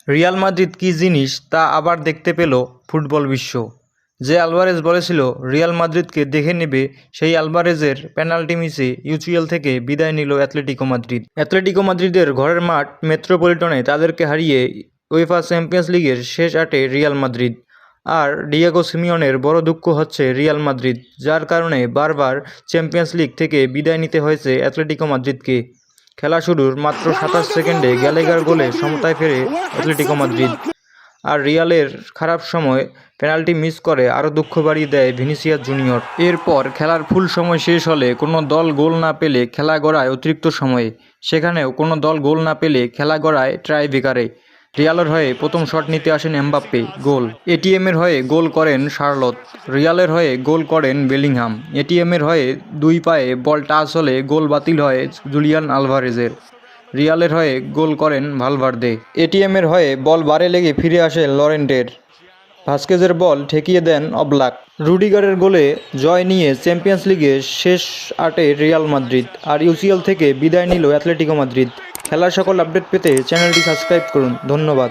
Real Madrid কী জিনিস তা আবার দেখতে পেল ফুটবল বিশ্ব। যে আলভারেজ বলেছিল রিয়াল মাদ্রিদকে দেখে নেবে, সেই আলভারেজের পেনাল্টি মিসে ইউসিএল থেকে বিদায় নিল অ্যাথলেটিকো মাদ্রিদ। অ্যাথলেটিকো মাদ্রিদের ঘরের মাঠ মেট্রোপলিটনে তাদেরকে হারিয়ে উয়েফা চ্যাম্পিয়ন্স লিগের শেষ আটে রিয়াল মাদ্রিদ। আর ডিয়েগো সিমিওনের বড় দুঃখ হচ্ছে রিয়াল মাদ্রিদ, যার কারণে বারবার চ্যাম্পিয়ন্স লিগ থেকে বিদায় নিতে হয়েছে অ্যাথলেটিকো মাদ্রিদকে। খেলা শুরুর মাত্র 27 সেকেন্ডে গ্যালেগার গোলে সমতায় ফেরে অ্যাথলেটিকো মাদ্রিদ। আর রিয়ালের খারাপ সময় পেনাল্টি মিস করে আরও দুঃখ বাড়িয়ে দেয় ভিনিসিয়াস জুনিয়র। এরপর খেলার ফুল সময় শেষ হলে কোনো দল গোল না পেলে খেলা গড়ায় অতিরিক্ত সময়ে, সেখানেও কোনো দল গোল না পেলে খেলা গড়ায় ট্রাইব্রেকারে। রিয়ালের হয়ে প্রথম শট নিতে আসেন এমবাপ্পে, গোল। এটিএমের হয়ে গোল করেন শার্লট, রিয়ালের হয়ে গোল করেন বেলিংহাম। এটিএমের হয়ে দুই পায়ে বল টাচ হলে গোল বাতিল হয় জুলিয়ান আলভারেজের, রিয়ালের হয়ে গোল করেন ভালভার্দে। এটিএমের হয়ে বল বারে লেগে ফিরে আসে লরেন্টের, ভাস্কেজের বল ঠেকিয়ে দেন অবলাক। রুডিগারের গোলে জয় নিয়ে চ্যাম্পিয়ন্স লিগের শেষ আটে রিয়াল মাদ্রিদ। আর ইউসিএল থেকে বিদায় নিল অ্যাথলেটিকো মাদ্রিদ। খেলার সকল আপডেট পেতে চ্যানেলটি সাবস্ক্রাইব করুন। ধন্যবাদ।